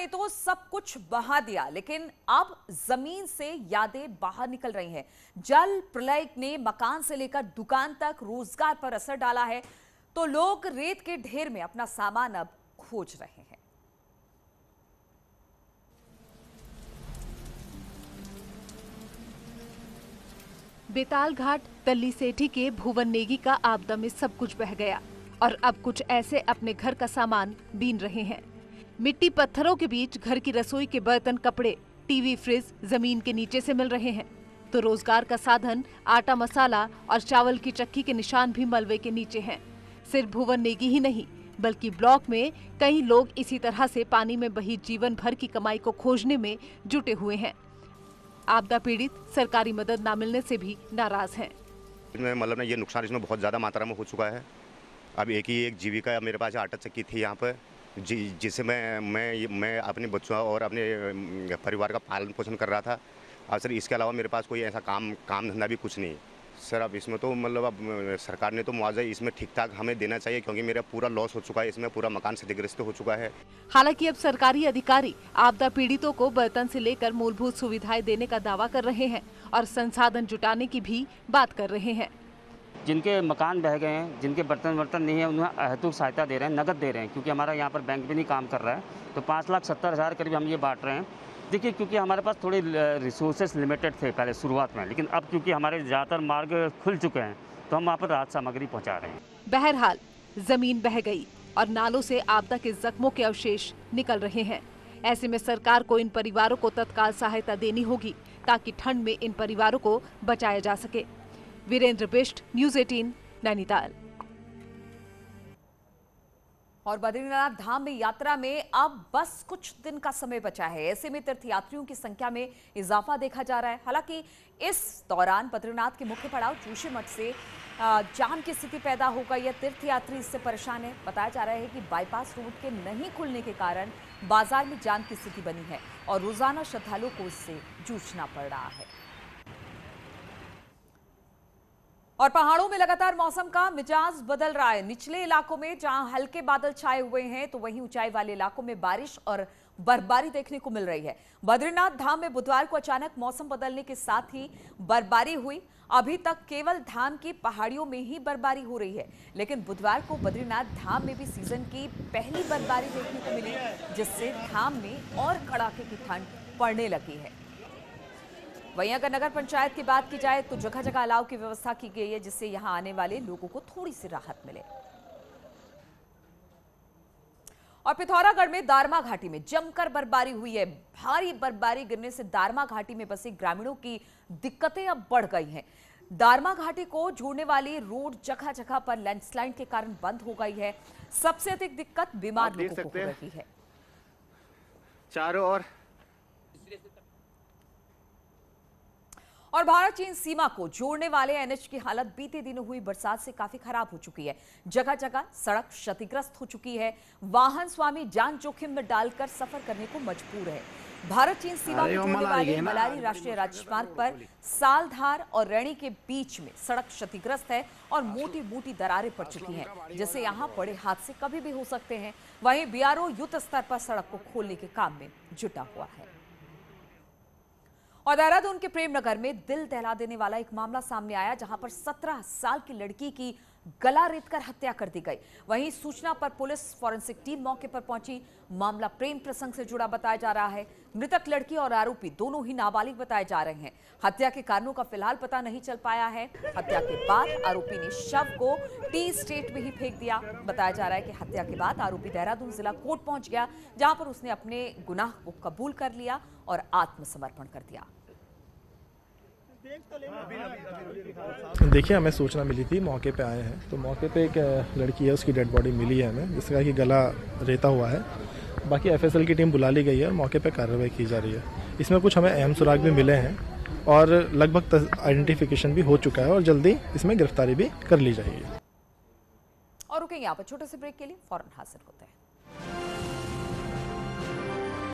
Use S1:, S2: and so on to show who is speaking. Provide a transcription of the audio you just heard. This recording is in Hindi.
S1: ने तो सब कुछ बहा दिया, लेकिन अब जमीन से यादें बाहर निकल रही हैं। जल प्रलय ने मकान से लेकर दुकान तक रोजगार पर असर डाला है, तो लोग रेत के ढेर में अपना सामान अब खोज रहे हैं।
S2: बेताल घाट तल्ली सेठी के भुवन नेगी का आपदा में सब कुछ बह गया और अब कुछ ऐसे अपने घर का सामान बीन रहे हैं। मिट्टी पत्थरों के बीच घर की रसोई के बर्तन, कपड़े, टीवी, फ्रिज जमीन के नीचे से मिल रहे हैं, तो रोजगार का साधन आटा, मसाला और चावल की चक्की के निशान भी मलबे के नीचे हैं। सिर्फ भुवन नेगी ही नहीं, बल्कि ब्लॉक में कई लोग इसी तरह से पानी में बही जीवन भर की कमाई को खोजने में जुटे हुए हैं। आपदा पीड़ित सरकारी मदद न मिलने से भी नाराज हैं।
S3: मतलब ये नुकसान इसमें बहुत ज़्यादा मात्रा में हो चुका है। अब एक जीविका मेरे पास आटा चक्की थी यहाँ पर, जिससे मैं अपने बच्चों और अपने परिवार का पालन पोषण कर रहा था। अब सर इसके अलावा मेरे पास कोई ऐसा काम धंधा भी कुछ नहीं सर। अब इसमें तो मतलब अब सरकार ने तो मुआवजा इसमें ठीक ठाक हमें देना चाहिए, क्योंकि मेरा पूरा लॉस हो चुका है, इसमें पूरा मकान क्षतिग्रस्त हो चुका है।
S2: हालांकि अब सरकारी अधिकारी आपदा पीड़ितों को बर्तन से लेकर मूलभूत सुविधाएं देने का दावा कर रहे हैं और संसाधन जुटाने की भी बात कर रहे हैं।
S4: जिनके मकान बह गए हैं, जिनके बर्तन नहीं है, उन्हें अहेतुक सहायता दे रहे हैं, नकद दे रहे हैं, क्योंकि हमारा यहाँ पर बैंक भी नहीं काम कर रहा है। तो 5,70,000 करीब हम ये बांट रहे हैं। देखिए, क्योंकि हमारे पास थोड़े रिसोर्सेस लिमिटेड थे पहले शुरुआत में, लेकिन अब क्योंकि हमारे ज़्यादातर मार्ग खुल चुके हैं, तो हम वहाँ पर राहत सामग्री पहुँचा रहे हैं।
S2: बहरहाल जमीन बह गई और नालों से आपदा के जख्मों के अवशेष निकल रहे हैं। ऐसे में सरकार को इन परिवारों को तत्काल सहायता देनी होगी, ताकि ठंड में इन परिवारों को बचाया जा सके। वीरेंद्र बिष्ट, न्यूज़ 18, नैनीताल।
S1: और बद्रीनाथ धाम में यात्रा में अब बस कुछ दिन का समय बचा है। ऐसे में तीर्थयात्रियों की संख्या में इजाफा देखा जा रहा है। हालांकि इस दौरान बद्रीनाथ के मुख्य पड़ाव जोशीमठ से जाम की स्थिति पैदा हो गई है। तीर्थयात्री इससे परेशान है। बताया जा रहा है कि बाईपास रोड के नहीं खुलने के कारण बाजार में जाम की स्थिति बनी है और रोजाना श्रद्धालुओं को इससे जूझना पड़ रहा है। और पहाड़ों में लगातार मौसम का मिजाज बदल रहा है। निचले इलाकों में जहां हल्के बादल छाए हुए हैं, तो वहीं ऊंचाई वाले इलाकों में बारिश और बर्फबारी देखने को मिल रही है। बद्रीनाथ धाम में बुधवार को अचानक मौसम बदलने के साथ ही बर्फबारी हुई। अभी तक केवल धाम की पहाड़ियों में ही बर्फबारी हो रही है, लेकिन बुधवार को बद्रीनाथ धाम में भी सीजन की पहली बर्फबारी देखने को मिली, जिससे धाम में और कड़ाके की ठंड पड़ने लगी है। वहीं अगर नगर पंचायत की बात की जाए तो जगह जगह अलाव की व्यवस्था की गई है, जिससे यहां आने वाले लोगों को थोड़ी सी राहत मिले। और पिथौरागढ़ में दारमा घाटी में जमकर बर्फबारी हुई है। भारी बर्फबारी गिरने से दारमा घाटी में बसे ग्रामीणों की दिक्कतें अब बढ़ गई हैं। दारमा घाटी को जोड़ने वाली रोड जगह जगह पर लैंडस्लाइड के कारण बंद हो गई है। सबसे अधिक दिक्कत बीमार लोगों को हो रही है।
S5: चारों ओर
S1: और भारत चीन सीमा को जोड़ने वाले एनएच की हालत बीते दिनों हुई बरसात से काफी खराब हो चुकी है। जगह जगह सड़क क्षतिग्रस्त हो चुकी है। वाहन स्वामी जान जोखिम में डालकर सफर करने को मजबूर है। भारत चीन सीमा को जोड़ने वाले मलारी राष्ट्रीय राजमार्ग पर सालधार और रैणी के बीच में सड़क क्षतिग्रस्त है और मोटी मोटी दरारें पड़ चुकी हैं, जिससे यहां बड़े हादसे कभी भी हो सकते हैं। वहीं बीआरओ युद्ध स्तर पर सड़क को खोलने के काम में जुटा हुआ है। और देहरादून के प्रेमनगर में दिल दहला देने वाला एक मामला सामने आया, जहां पर 17 साल की लड़की की गला रेतकर हत्या कर दी गई। वहीं सूचना पर पुलिस फॉरेंसिक टीम मौके पर पहुंची। मामला प्रेम प्रसंग से जुड़ा बताया जा रहा है। मृतक लड़की और आरोपी दोनों ही नाबालिग बताए जा रहे हैं। हत्या के कारणों का फिलहाल पता नहीं चल पाया है। हत्या के बाद आरोपी ने शव को टी स्टेट में ही फेंक दिया। बताया जा रहा है कि हत्या के बाद आरोपी देहरादून जिला कोर्ट पहुंच गया, जहां पर उसने अपने गुनाह को कबूल कर लिया और आत्मसमर्पण कर दिया।
S6: देखिए, हमें सूचना मिली थी, मौके पे आए हैं, तो मौके पे एक लड़की है, उसकी डेड बॉडी मिली है हमें, जिसका कि गला रेता हुआ है। बाकी एफएसएल की टीम बुला ली गई है और मौके पे कार्रवाई की जा रही है। इसमें कुछ हमें अहम सुराग भी मिले हैं और लगभग आइडेंटिफिकेशन भी हो चुका है और जल्दी इसमें गिरफ्तारी भी कर ली जाएगी।
S1: और रुकेंगे यहाँ पर छोटे से ब्रेक के लिए, फौरन हाजिर होते हैं।